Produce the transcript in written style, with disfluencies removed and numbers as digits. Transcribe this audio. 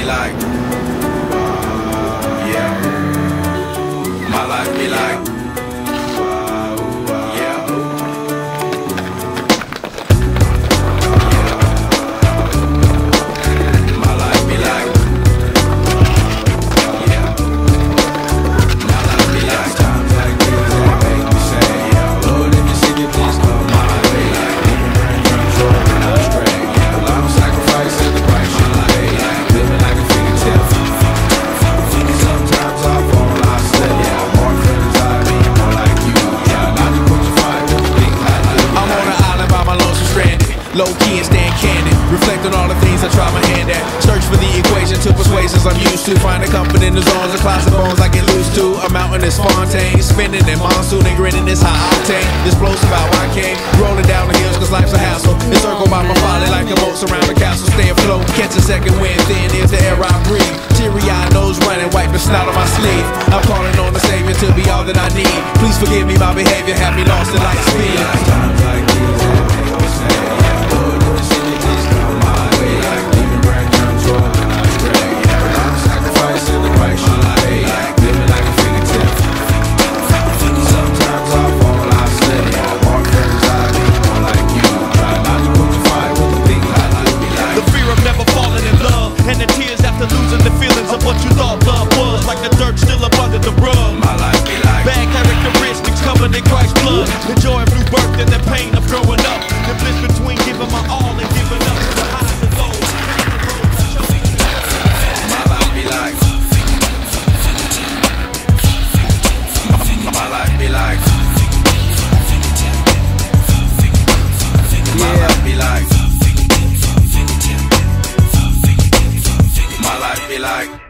like, yeah. My life be like, yeah. My life be like, yeah. My life be like times like this that make me say, yeah. Lord, if you see me, please come. My life be like, even when control and I'm straight, yeah. A lot of sacrifice in the price you pay, like living like a fingertip. Sometimes I fall, I slip, yeah. More friends I mean, more like you, yeah. Not to put you fight with the things I do. I'm on an island by my lonesome stranded, low key and stand candid. Reflect on all the things I try my hand at. Search for the equation to persuasions I'm used to. Finding comfort in the zones of clouds and bones I get loose to. A mountain is Fontaine, spinning in monsoon and grinning is high octane. Explosive how I came, rolling down the hills cause life's a hassle. Encircled by my folly like a boat surround the castle. Stay afloat, catch a second wind, thin is the air I breathe. Teary-eyed nose running, wipe the snout on my sleeve. I'm calling on the Savior to be all that I need. Please forgive me my behavior, have me lost in light speed. Times like these that make me say, yeah. Lord, if you see me, please come my way. Like leaving brand control and I stray, yeah. A lot of sacrifice in the price you pay, like living like a fingertip. Sometimes I fall, I slip, yeah. More friends I need, more like you. Try not to put the fight with the things I like be like. The fear of never falling in love, and the tears after losing the feelings of what you thought love was. Like the dirt still up under the rug. My life be like, bad characteristics covered in Christ's blood. The joy of new birth and the pain of growing up. The bliss between giving my all and giving up. The highs and lows. my life be like, my life be like, my life be like, my life be like.